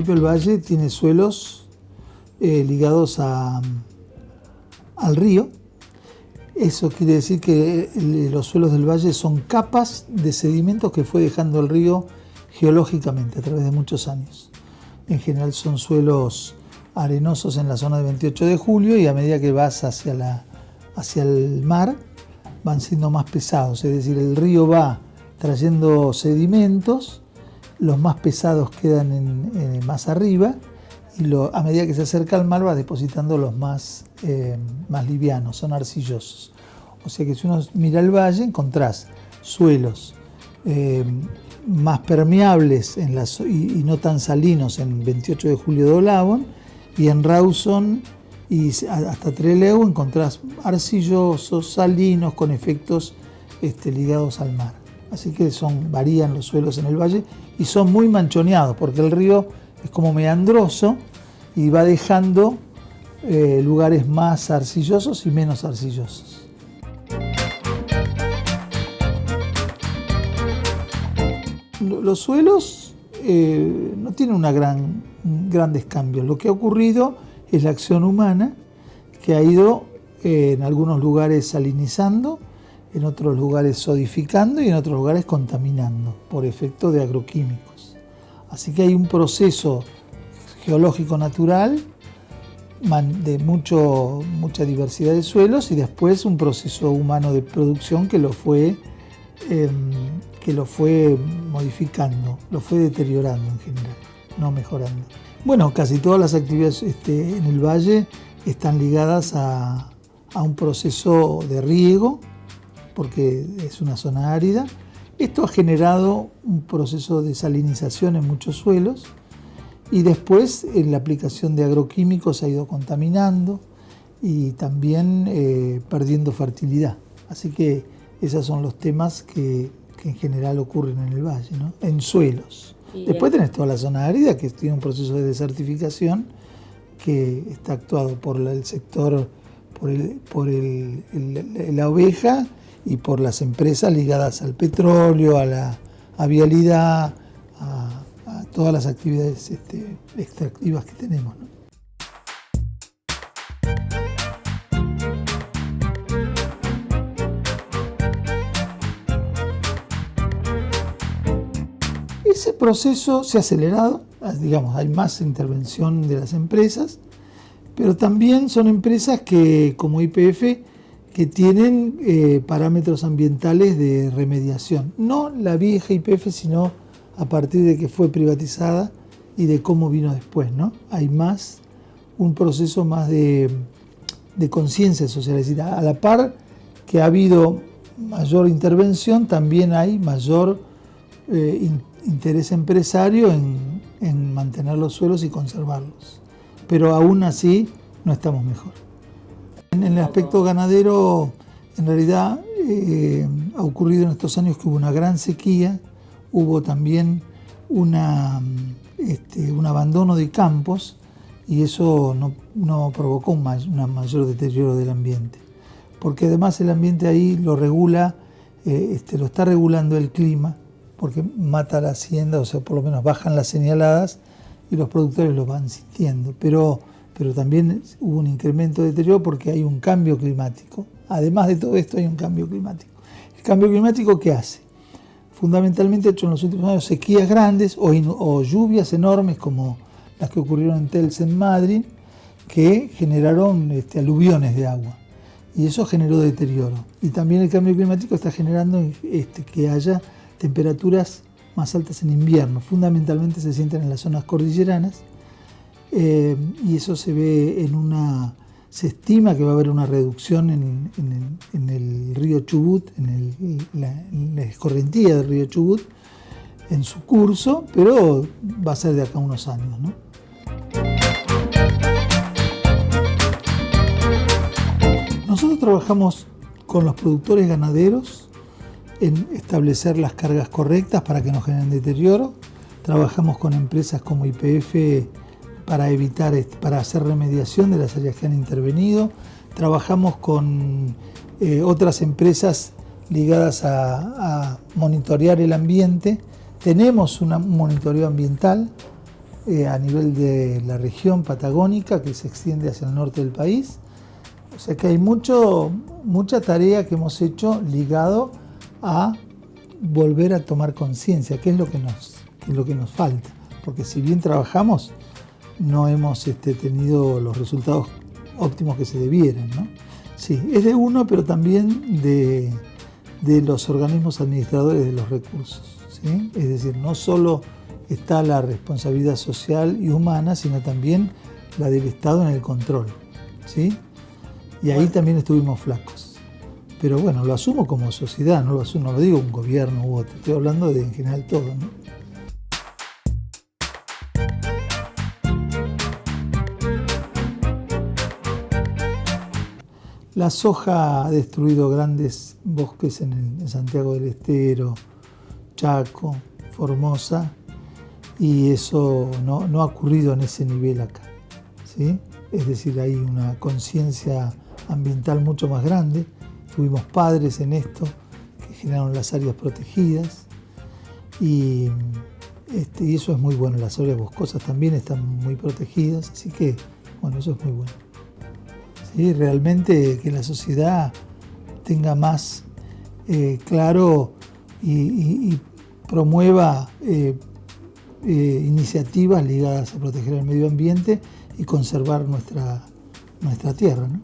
principio el valle tiene suelos ligados al río. Eso quiere decir que los suelos del valle son capas de sedimentos que fue dejando el río geológicamente a través de muchos años. En general son suelos arenosos en la zona de 28 de julio y a medida que vas hacia el mar van siendo más pesados, es decir, el río va trayendo sedimentos, los más pesados quedan más arriba y a medida que se acerca al mar va depositando los más livianos, son arcillosos. O sea que si uno mira el valle encontrás suelos más permeables y no tan salinos en 28 de julio de Olávon, y en Rawson y hasta Trelew encontrás arcillosos, salinos, con efectos ligados al mar. Así que varían los suelos en el valle y son muy manchoneados porque el río es como meandroso y va dejando lugares más arcillosos y menos arcillosos. Los suelos no tienen grandes cambios. Lo que ha ocurrido es la acción humana que ha ido en algunos lugares salinizando, en otros lugares sodificando y en otros lugares contaminando por efecto de agroquímicos. Así que hay un proceso geológico natural de mucha diversidad de suelos y después un proceso humano de producción que lo fue modificando, lo fue deteriorando en general, no mejorando. Bueno, casi todas las actividades en el valle están ligadas a un proceso de riego, porque es una zona árida. Esto ha generado un proceso de salinización en muchos suelos y después en la aplicación de agroquímicos se ha ido contaminando y también perdiendo fertilidad. Así que esos son los temas que en general ocurren en el valle, ¿no? En suelos. Después tenés toda la zona árida que tiene un proceso de desertificación que está actuado por el sector, por la oveja y por las empresas ligadas al petróleo, a vialidad, a todas las actividades extractivas que tenemos, ¿no? Ese proceso se ha acelerado, digamos, hay más intervención de las empresas, pero también son empresas que, como YPF, que tienen parámetros ambientales de remediación. No la vieja YPF, sino a partir de que fue privatizada y de cómo vino después, ¿no? Hay un proceso más de conciencia social, es decir, a la par que ha habido mayor intervención, también hay mayor interés empresario en mantener los suelos y conservarlos. Pero aún así no estamos mejor. En el aspecto ganadero, en realidad ha ocurrido en estos años que hubo una gran sequía, hubo también un abandono de campos y eso no provocó un mayor deterioro del ambiente. Porque además el ambiente ahí lo regula, lo está regulando el clima, porque mata la hacienda, o sea, por lo menos bajan las señaladas y los productores lo van sintiendo. Pero también hubo un incremento de deterioro porque hay un cambio climático. Además de todo esto hay un cambio climático. ¿El cambio climático qué hace? Fundamentalmente ha hecho en los últimos años sequías grandes o lluvias enormes como las que ocurrieron en Tels, en Madrid, que generaron aluviones de agua. Y eso generó deterioro. Y también el cambio climático está generando que haya temperaturas más altas en invierno. Fundamentalmente se sienten en las zonas cordilleranas y eso se ve se estima que va a haber una reducción en el río Chubut, en la escorrentía del río Chubut, en su curso, pero va a ser de acá a unos años, ¿no? Nosotros trabajamos con los productores ganaderos en establecer las cargas correctas para que no generen deterioro. Trabajamos con empresas como YPF para hacer remediación de las áreas que han intervenido. Trabajamos con otras empresas ligadas a monitorear el ambiente. Tenemos un monitoreo ambiental a nivel de la región patagónica que se extiende hacia el norte del país. O sea que hay mucha tarea que hemos hecho ligado a volver a tomar conciencia, que es lo que nos falta. Porque si bien trabajamos, no hemos tenido los resultados óptimos que se debieran, ¿no? Sí, es de uno, pero también de los organismos administradores de los recursos, ¿sí? Es decir, no solo está la responsabilidad social y humana, sino también la del Estado en el control, ¿sí? Y ahí también estuvimos flacos. Pero bueno, lo asumo como sociedad, no lo digo un gobierno u otro, estoy hablando de en general todo, ¿no? La soja ha destruido grandes bosques en Santiago del Estero, Chaco, Formosa, y eso no ha ocurrido en ese nivel acá, ¿sí? Es decir, hay una conciencia ambiental mucho más grande. Tuvimos padres en esto que generaron las áreas protegidas y eso es muy bueno. Las áreas boscosas también están muy protegidas, así que bueno, eso es muy bueno. ¿Sí? Realmente que la sociedad tenga más claro y promueva iniciativas ligadas a proteger el medio ambiente y conservar nuestra tierra, ¿no?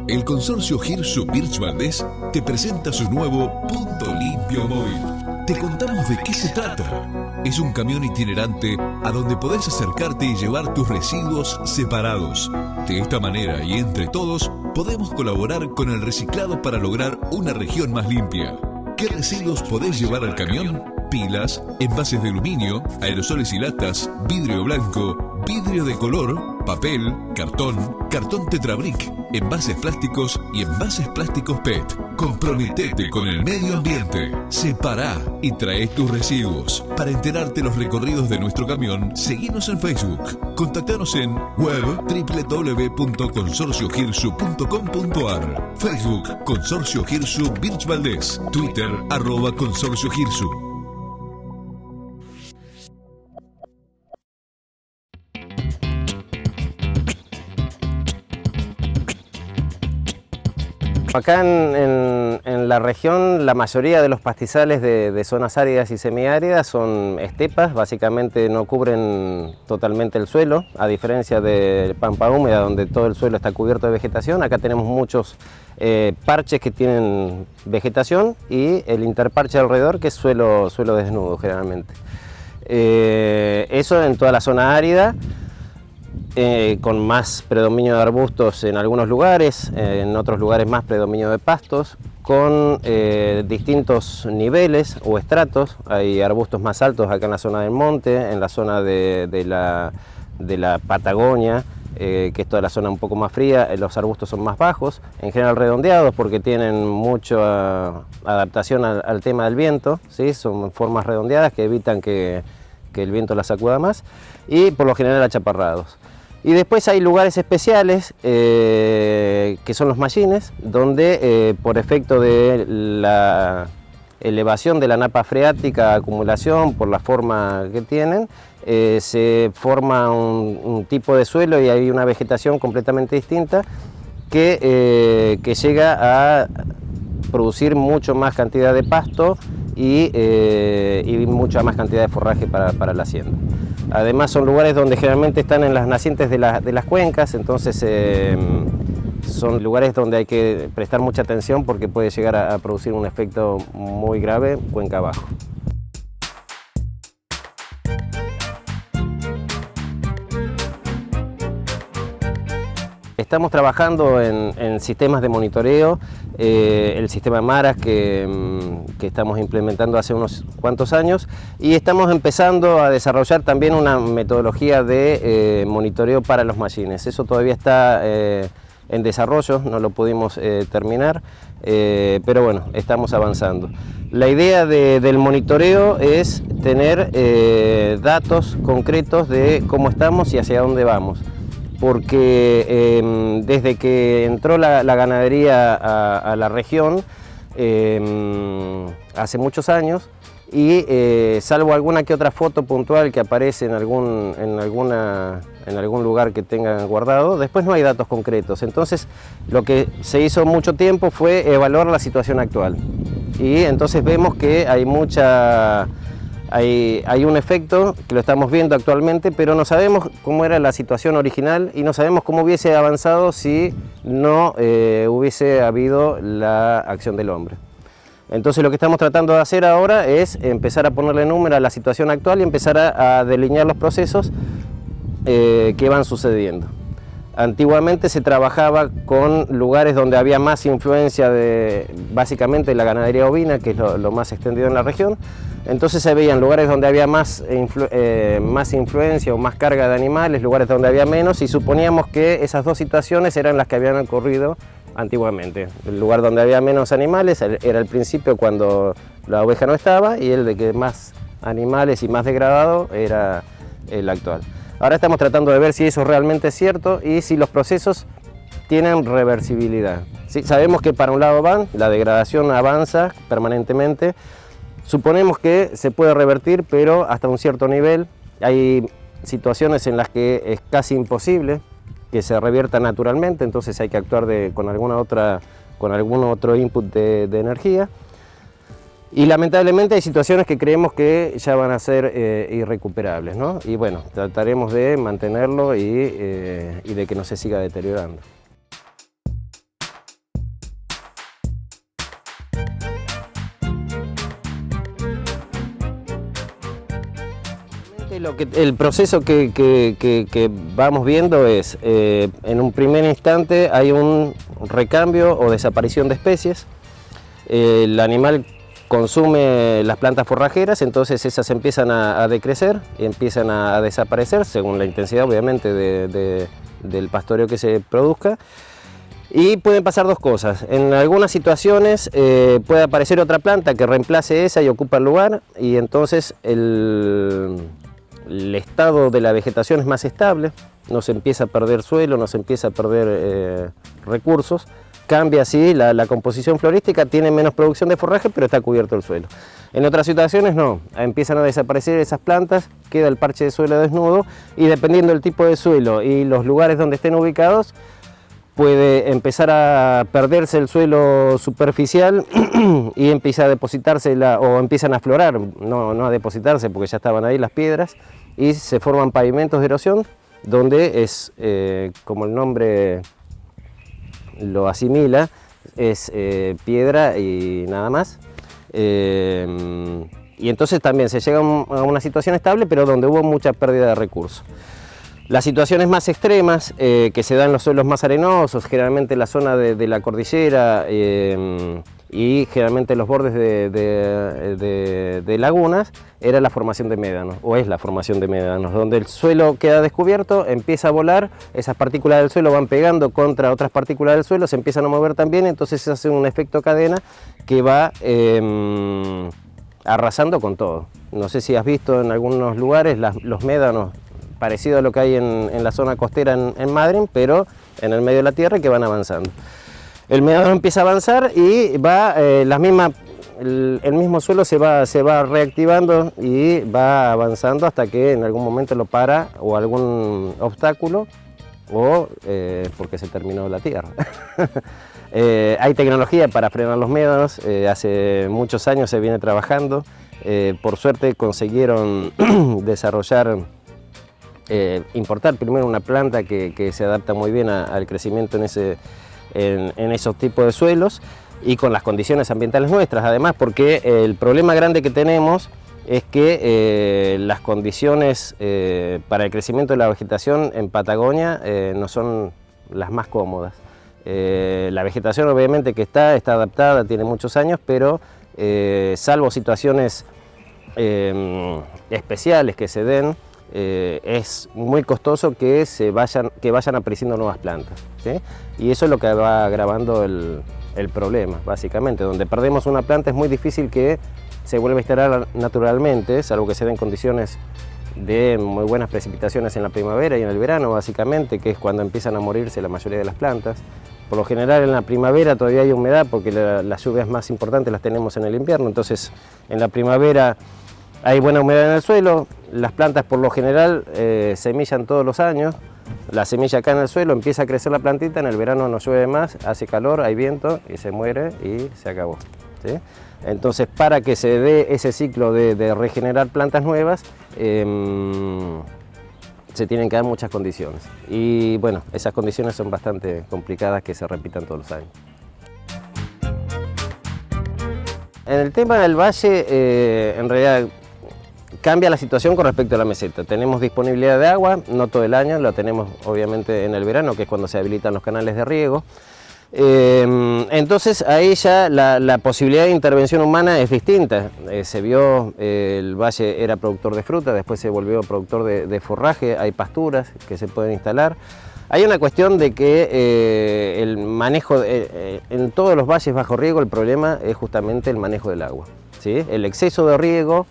El consorcio Girsu Birch Valdés te presenta su nuevo Punto Limpio Móvil. Te contamos de qué se trata. Es un camión itinerante a donde podés acercarte y llevar tus residuos separados. De esta manera y entre todos podemos colaborar con el reciclado para lograr una región más limpia. ¿Qué residuos podés llevar al camión? Pilas, envases de aluminio, aerosoles y latas, vidrio blanco, vidrio de color, papel, cartón tetrabric, envases plásticos y envases plásticos PET. Comprometete con el medio ambiente. Separá y trae tus residuos. Para enterarte los recorridos de nuestro camión, seguinos en Facebook. Contactanos en web www.consorciogirsu.com.ar, Facebook Consorcio Girsu Birch Valdés, Twitter @Consorcio Girsu. Acá en la región la mayoría de los pastizales de zonas áridas y semiáridas son estepas, básicamente no cubren totalmente el suelo, a diferencia de pampa húmeda donde todo el suelo está cubierto de vegetación. Acá tenemos muchos parches que tienen vegetación y el interparche alrededor que es suelo desnudo generalmente. Eso en toda la zona árida. Con más predominio de arbustos en algunos lugares, en otros lugares más predominio de pastos, con distintos niveles o estratos. Hay arbustos más altos acá en la zona del monte, en la zona de la Patagonia, que es toda la zona un poco más fría, los arbustos son más bajos, en general redondeados porque tienen mucha adaptación al tema del viento, ¿sí? Son formas redondeadas que evitan que el viento las sacuda más y por lo general achaparrados. Y después hay lugares especiales que son los mallines, donde por efecto de la elevación de la napa freática, acumulación, por la forma que tienen, se forma un tipo de suelo y hay una vegetación completamente distinta que llega a producir mucho más cantidad de pasto y mucha más cantidad de forraje para la hacienda. Además son lugares donde generalmente están en las nacientes de las cuencas, entonces son lugares donde hay que prestar mucha atención porque puede llegar a producir un efecto muy grave cuenca abajo. Estamos trabajando en sistemas de monitoreo, el sistema MARAS que estamos implementando hace unos cuantos años y estamos empezando a desarrollar también una metodología de monitoreo para los mallines. Eso todavía está en desarrollo, no lo pudimos terminar, pero bueno, estamos avanzando. La idea del monitoreo es tener datos concretos de cómo estamos y hacia dónde vamos. porque desde que entró la ganadería a la región, hace muchos años, y salvo alguna que otra foto puntual que aparece en algún lugar que tengan guardado, después no hay datos concretos. Entonces lo que se hizo mucho tiempo fue evaluar la situación actual, y entonces vemos que hay un efecto que lo estamos viendo actualmente, pero no sabemos cómo era la situación original y no sabemos cómo hubiese avanzado si no hubiese habido la acción del hombre. Entonces lo que estamos tratando de hacer ahora es empezar a ponerle número a la situación actual y empezar a delinear los procesos que van sucediendo. Antiguamente se trabajaba con lugares donde había más influencia básicamente de la ganadería ovina, que es lo más extendido en la región. Entonces se veían lugares donde había más influencia o más carga de animales, lugares donde había menos, y suponíamos que esas dos situaciones eran las que habían ocurrido antiguamente. El lugar donde había menos animales era el principio, cuando la oveja no estaba, y el de que más animales y más degradado era el actual. Ahora estamos tratando de ver si eso realmente es cierto y si los procesos tienen reversibilidad. Sí, sabemos que para un lado van, la degradación avanza permanentemente. Suponemos que se puede revertir, pero hasta un cierto nivel. Hay situaciones en las que es casi imposible que se revierta naturalmente, entonces hay que actuar con algún otro input de energía. Y lamentablemente hay situaciones que creemos que ya van a ser irrecuperables, ¿no? Y bueno, trataremos de mantenerlo y de que no se siga deteriorando. El proceso que vamos viendo es, en un primer instante hay un recambio o desaparición de especies. El animal consume las plantas forrajeras, entonces esas empiezan a decrecer y empiezan a desaparecer según la intensidad, obviamente, del pastoreo que se produzca. Y pueden pasar dos cosas. En algunas situaciones puede aparecer otra planta que reemplace esa y ocupa el lugar, y entonces el estado de la vegetación es más estable, no se empieza a perder suelo, no se empieza a perder recursos. Cambia así la composición florística, tiene menos producción de forraje, pero está cubierto el suelo. En otras situaciones no, empiezan a desaparecer esas plantas, queda el parche de suelo desnudo, y dependiendo del tipo de suelo y los lugares donde estén ubicados, puede empezar a perderse el suelo superficial y empieza a depositarse o empiezan a aflorar, no a depositarse porque ya estaban ahí las piedras, y se forman pavimentos de erosión, donde es, como el nombre lo asimila, es piedra y nada más. Y entonces también se llega a una situación estable, pero donde hubo mucha pérdida de recursos. Las situaciones más extremas que se dan en los suelos más arenosos, generalmente en la zona de la cordillera y generalmente los bordes de lagunas, era la formación de médanos, o es la formación de médanos, donde el suelo queda descubierto, empieza a volar, esas partículas del suelo van pegando contra otras partículas del suelo, se empiezan a mover también, entonces se hace un efecto cadena que va arrasando con todo. No sé si has visto en algunos lugares los médanos, parecido a lo que hay en la zona costera en Madryn, pero en el medio de la tierra, que van avanzando. El médano empieza a avanzar y va el mismo suelo se va reactivando y va avanzando hasta que en algún momento lo para o algún obstáculo o porque se terminó la tierra. Hay tecnología para frenar los médanos, hace muchos años se viene trabajando, por suerte consiguieron desarrollar, importar primero una planta que se adapta muy bien al crecimiento en esos tipos de suelos y con las condiciones ambientales nuestras, además, porque el problema grande que tenemos es que las condiciones para el crecimiento de la vegetación en Patagonia no son las más cómodas. La vegetación obviamente que está adaptada, tiene muchos años, pero salvo situaciones especiales que se den, es muy costoso que vayan apareciendo nuevas plantas, ¿sí? Y eso es lo que va agravando el problema, básicamente. Donde perdemos una planta es muy difícil que se vuelva a instalar naturalmente, salvo que se den condiciones de muy buenas precipitaciones en la primavera y en el verano, básicamente, que es cuando empiezan a morirse la mayoría de las plantas. Por lo general en la primavera todavía hay humedad porque las lluvias más importantes las tenemos en el invierno, entonces en la primavera hay buena humedad en el suelo, las plantas por lo general semillan todos los años, la semilla cae en el suelo, empieza a crecer la plantita, en el verano no llueve más, hace calor, hay viento y se muere y se acabó, ¿sí? Entonces, para que se dé ese ciclo de regenerar plantas nuevas, se tienen que dar muchas condiciones. Y bueno, esas condiciones son bastante complicadas que se repitan todos los años. En el tema del valle, en realidad cambia la situación con respecto a la meseta. Tenemos disponibilidad de agua, no todo el año, la tenemos obviamente en el verano, que es cuando se habilitan los canales de riego. Entonces ahí ya la posibilidad de intervención humana es distinta. Se vio, el valle era productor de fruta, después se volvió productor de forraje, hay pasturas que se pueden instalar. Hay una cuestión de que el manejo, en todos los valles bajo riego el problema es justamente el manejo del agua, ¿sí? El exceso de riego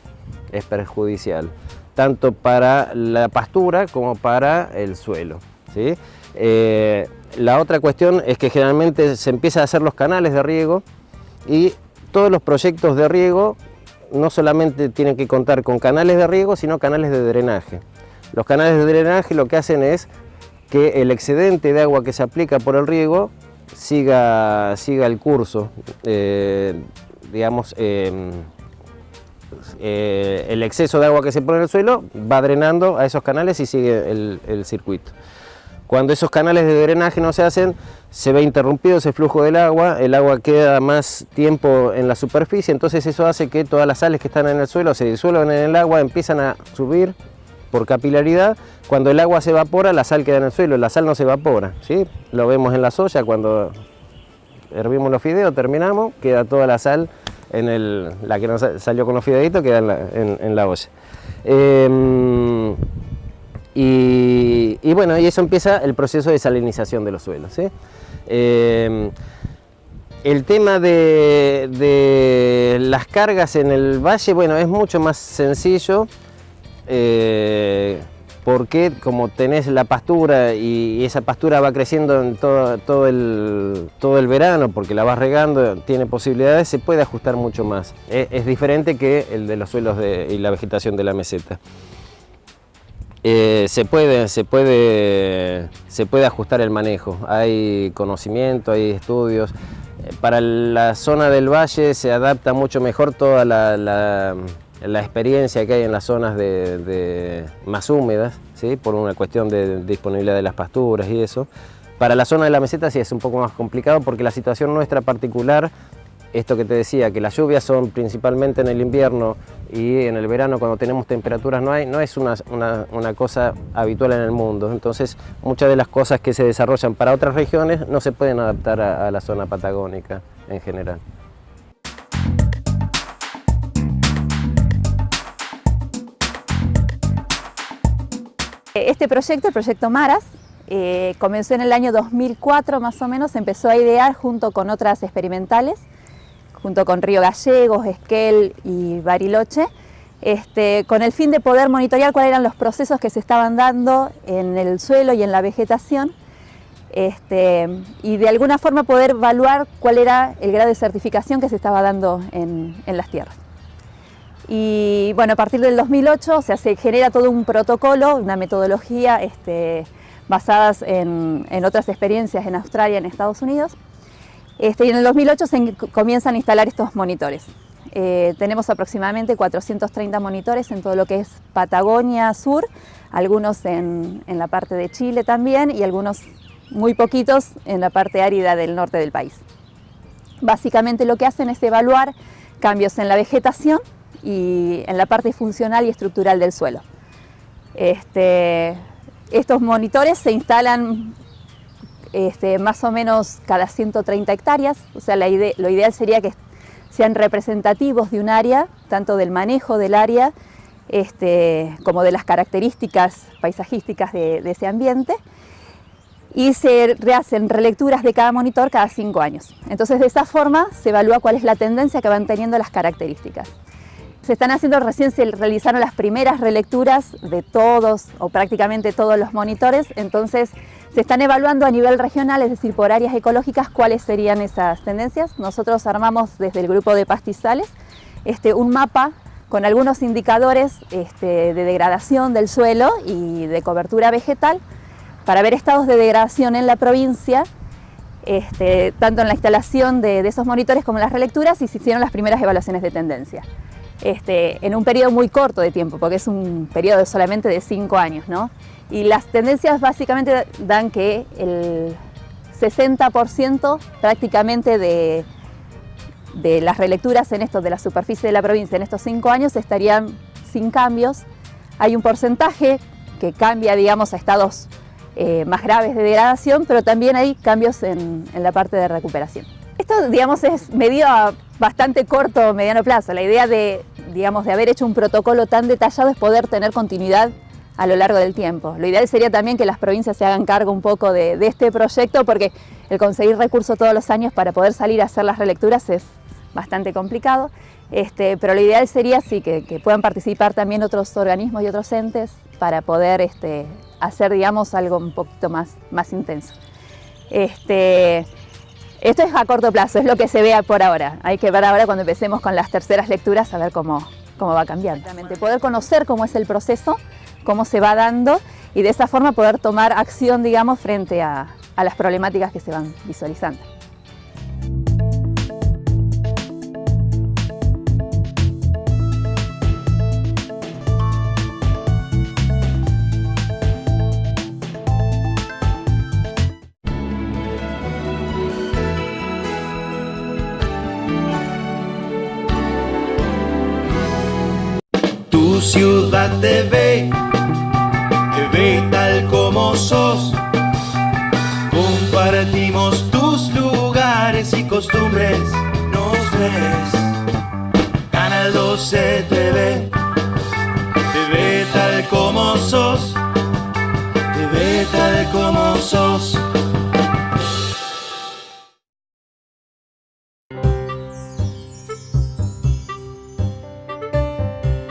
es perjudicial, tanto para la pastura como para el suelo, ¿sí? La otra cuestión es que generalmente se empiezan a hacer los canales de riego y todos los proyectos de riego no solamente tienen que contar con canales de riego, sino canales de drenaje. Los canales de drenaje lo que hacen es que el excedente de agua que se aplica por el riego siga el curso, digamos, el exceso de agua que se pone en el suelo va drenando a esos canales y sigue el circuito. Cuando esos canales de drenaje no se hacen, se ve interrumpido ese flujo del agua, el agua queda más tiempo en la superficie, entonces eso hace que todas las sales que están en el suelo se disuelvan en el agua, empiezan a subir por capilaridad. Cuando el agua se evapora, la sal queda en el suelo, la sal no se evapora, ¿sí? Lo vemos en la soya, cuando hervimos los fideos, terminamos, queda toda la sal, la que no salió con los fideitos queda en la olla. Y bueno, y eso empieza el proceso de salinización de los suelos, ¿sí? El tema de las cargas en el valle, bueno, es mucho más sencillo, porque como tenés la pastura y esa pastura va creciendo en todo el verano, porque la vas regando, tiene posibilidades, se puede ajustar mucho más. Es diferente que el de los suelos y la vegetación de la meseta. Se puede ajustar el manejo, hay conocimiento, hay estudios. Para la zona del valle se adapta mucho mejor toda la experiencia que hay en las zonas más húmedas, ¿sí? Por una cuestión de disponibilidad de las pasturas y eso. Para la zona de la meseta sí es un poco más complicado porque la situación nuestra particular, esto que te decía, que las lluvias son principalmente en el invierno y en el verano cuando tenemos temperaturas no es una cosa habitual en el mundo. Entonces muchas de las cosas que se desarrollan para otras regiones no se pueden adaptar a la zona patagónica en general. Este proyecto, el proyecto Maras, comenzó en el año 2004 más o menos, se empezó a idear junto con otras experimentales, junto con Río Gallegos, Esquel y Bariloche, con el fin de poder monitorear cuáles eran los procesos que se estaban dando en el suelo y en la vegetación, y de alguna forma poder evaluar cuál era el grado de certificación que se estaba dando en las tierras. Y bueno, a partir del 2008 se genera todo un protocolo, una metodología basadas en otras experiencias en Australia, en Estados Unidos. Y en el 2008 se comienzan a instalar estos monitores. Tenemos aproximadamente 430 monitores en todo lo que es Patagonia Sur, algunos en la parte de Chile también y algunos muy poquitos en la parte árida del norte del país. Básicamente lo que hacen es evaluar cambios en la vegetación y en la parte funcional y estructural del suelo. Estos monitores se instalan más o menos cada 130 hectáreas, o sea, lo ideal sería que sean representativos de un área, tanto del manejo del área como de las características paisajísticas de ese ambiente, y se rehacen relecturas de cada monitor cada 5 años. Entonces, de esa forma se evalúa cuál es la tendencia que van teniendo las características. se están haciendo, recién se realizaron las primeras relecturas de todos o prácticamente todos los monitores, entonces se están evaluando a nivel regional, es decir, por áreas ecológicas, cuáles serían esas tendencias. Nosotros armamos desde el grupo de pastizales un mapa con algunos indicadores de degradación del suelo y de cobertura vegetal para ver estados de degradación en la provincia, tanto en la instalación de esos monitores como en las relecturas, y se hicieron las primeras evaluaciones de tendencia. En un periodo muy corto de tiempo, porque es un periodo solamente de 5 años, ¿no? Y las tendencias básicamente dan que el 60% prácticamente de las relecturas de la superficie de la provincia en estos 5 años estarían sin cambios. Hay un porcentaje que cambia, digamos, a estados más graves de degradación, pero también hay cambios en la parte de recuperación. Esto, digamos, es medido a bastante corto o mediano plazo. La idea de haber hecho un protocolo tan detallado es poder tener continuidad a lo largo del tiempo. Lo ideal sería también que las provincias se hagan cargo un poco de este proyecto, porque el conseguir recursos todos los años para poder salir a hacer las relecturas es bastante complicado, pero lo ideal sería sí, que puedan participar también otros organismos y otros entes para poder hacer, digamos, algo un poquito más intenso. Esto es a corto plazo, es lo que se vea por ahora. Hay que ver ahora cuando empecemos con las terceras lecturas a ver cómo va cambiando. Poder conocer cómo es el proceso, cómo se va dando, y de esa forma poder tomar acción, digamos, frente a las problemáticas que se van visualizando. Tu ciudad te ve tal como sos. Compartimos tus lugares y costumbres, nos ves. Canal 12 te ve tal como sos, te ve tal como sos.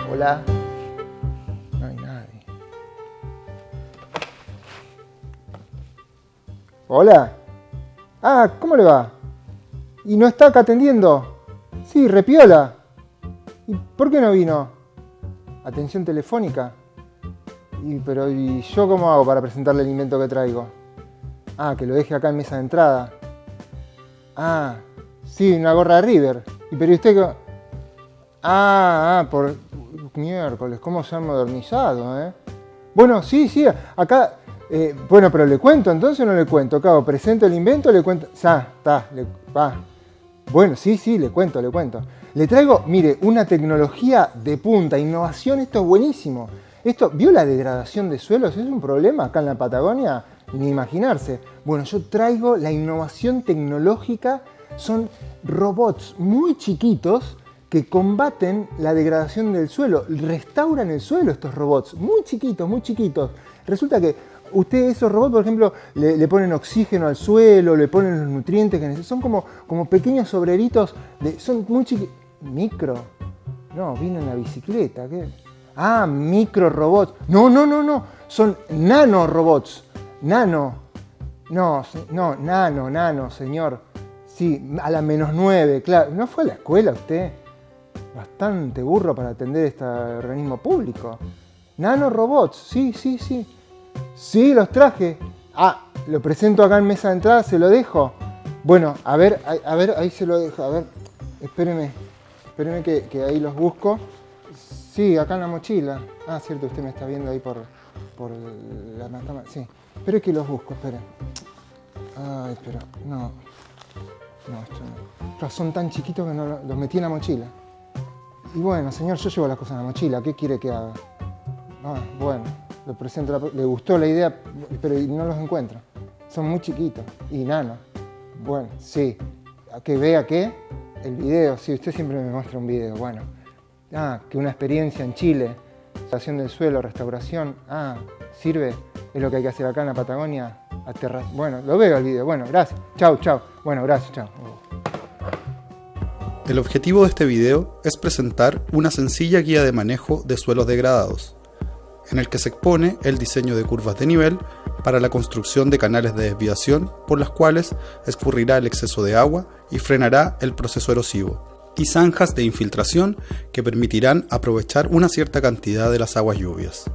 Hola. No hay nadie. Hola. Ah, ¿cómo le va? ¿Y no está acá atendiendo? Sí, repiola. ¿Y por qué no vino? Atención telefónica. Pero ¿y yo cómo hago para presentarle el invento que traigo? Ah, que lo deje acá en mesa de entrada. Ah, sí, una gorra de River. Pero usted qué... por miércoles, cómo se han modernizado, ¿eh? Bueno, sí, acá... bueno, pero ¿le cuento entonces o no le cuento? Cabo, presento el invento, le cuento... Bueno, sí, le cuento. Le traigo, mire, una tecnología de punta, innovación, esto es buenísimo. ¿Vio la degradación de suelos? ¿Es un problema acá en la Patagonia? Ni imaginarse. Bueno, yo traigo la innovación tecnológica, son robots muy chiquitos que combaten la degradación del suelo, restauran el suelo estos robots, muy chiquitos. Resulta que esos robots, por ejemplo, le ponen oxígeno al suelo, le ponen los nutrientes que necesitan, son como pequeños obreritos, son muy chiquitos. ¿Micro? No, vino en la bicicleta, ¿qué? Ah, micro robots. No, son nanorobots. Nano, señor. Sí, a la -9, claro. ¿No fue a la escuela usted? Bastante burro para atender este organismo público. Nanorobots, sí. Sí, los traje. Ah, lo presento acá en mesa de entrada, se lo dejo. Bueno, a ver, ahí se lo dejo. A ver, espéreme que ahí los busco. Sí, acá en la mochila. Ah, cierto, usted me está viendo ahí por la cámara. Sí, pero es que los busco, esperen. Ay, pero no, esto no. Son tan chiquitos que no los metí en la mochila. Y bueno, señor, yo llevo las cosas en la mochila, ¿qué quiere que haga? Ah, bueno, lo presento, le gustó la idea, pero no los encuentro. Son muy chiquitos y nano. Bueno, sí, que vea que el video, sí, usted siempre me muestra un video, bueno. Ah, que una experiencia en Chile, estación del suelo, restauración, sirve, es lo que hay que hacer acá en la Patagonia, bueno, lo veo el video, bueno, gracias, chau, bueno, gracias, chau. El objetivo de este video es presentar una sencilla guía de manejo de suelos degradados, en el que se expone el diseño de curvas de nivel para la construcción de canales de desviación por las cuales escurrirá el exceso de agua y frenará el proceso erosivo, y zanjas de infiltración que permitirán aprovechar una cierta cantidad de las aguas lluvias.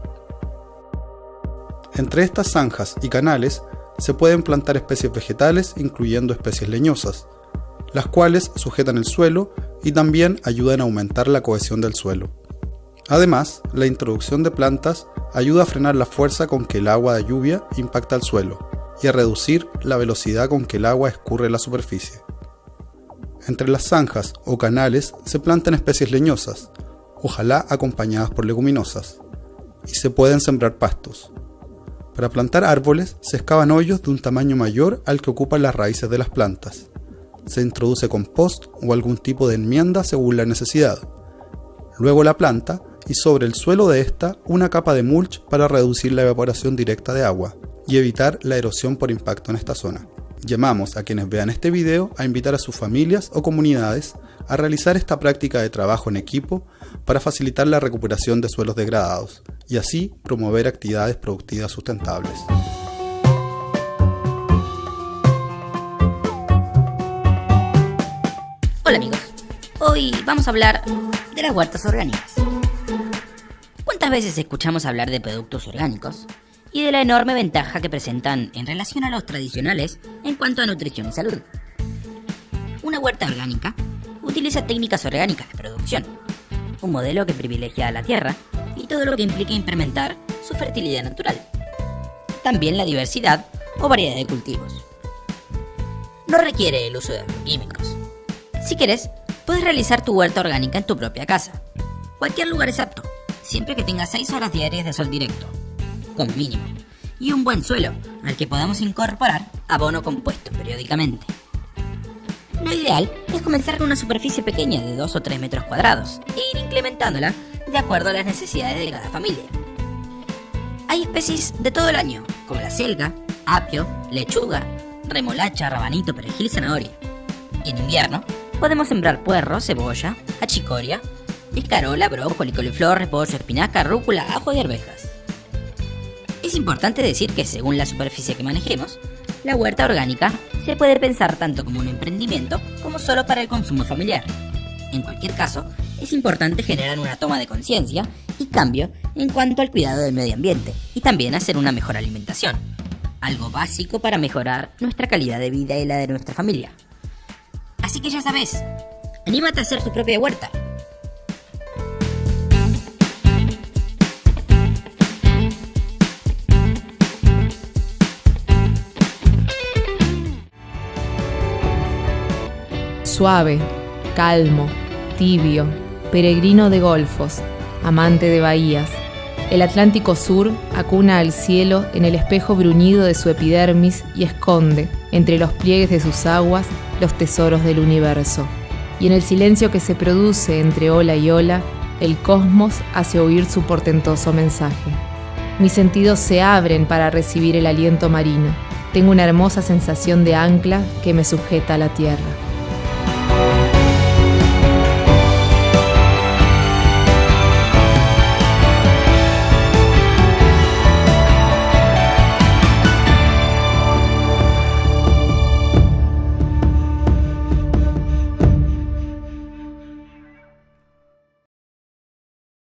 Entre estas zanjas y canales se pueden plantar especies vegetales, incluyendo especies leñosas, las cuales sujetan el suelo y también ayudan a aumentar la cohesión del suelo. Además, la introducción de plantas ayuda a frenar la fuerza con que el agua de lluvia impacta el suelo y a reducir la velocidad con que el agua escurre la superficie. Entre las zanjas o canales se plantan especies leñosas, ojalá acompañadas por leguminosas, y se pueden sembrar pastos. Para plantar árboles se excavan hoyos de un tamaño mayor al que ocupan las raíces de las plantas. Se introduce compost o algún tipo de enmienda según la necesidad. Luego la planta y sobre el suelo de esta una capa de mulch para reducir la evaporación directa de agua y evitar la erosión por impacto en esta zona. Llamamos a quienes vean este video a invitar a sus familias o comunidades a realizar esta práctica de trabajo en equipo para facilitar la recuperación de suelos degradados y así promover actividades productivas sustentables. Hola amigos, hoy vamos a hablar de las huertas orgánicas. ¿Cuántas veces escuchamos hablar de productos orgánicos y de la enorme ventaja que presentan en relación a los tradicionales en cuanto a nutrición y salud? Una huerta orgánica utiliza técnicas orgánicas de producción, un modelo que privilegia a la tierra y todo lo que implica implementar su fertilidad natural. También la diversidad o variedad de cultivos. No requiere el uso de agroquímicos. Si quieres, puedes realizar tu huerta orgánica en tu propia casa. Cualquier lugar es apto, siempre que tenga 6 horas diarias de sol directo, como mínimo, y un buen suelo al que podamos incorporar abono compuesto periódicamente. Lo ideal es comenzar con una superficie pequeña de 2 o 3 metros cuadrados e ir incrementándola de acuerdo a las necesidades de cada familia. Hay especies de todo el año, como la selga, apio, lechuga, remolacha, rabanito, perejil y zanahoria. Y en invierno podemos sembrar puerro, cebolla, achicoria, escarola, brócoli, coliflor, repollo, espinaca, rúcula, ajo y arvejas. Es importante decir que según la superficie que manejemos, la huerta orgánica se puede pensar tanto como un emprendimiento como solo para el consumo familiar. En cualquier caso, es importante generar una toma de conciencia y cambio en cuanto al cuidado del medio ambiente y también hacer una mejor alimentación, algo básico para mejorar nuestra calidad de vida y la de nuestra familia. Así que ya sabes, anímate a hacer tu propia huerta. Suave, calmo, tibio, peregrino de golfos, amante de bahías. El Atlántico Sur acuna al cielo en el espejo bruñido de su epidermis y esconde, entre los pliegues de sus aguas, los tesoros del universo. Y en el silencio que se produce entre ola y ola, el cosmos hace oír su portentoso mensaje. Mis sentidos se abren para recibir el aliento marino. Tengo una hermosa sensación de ancla que me sujeta a la tierra.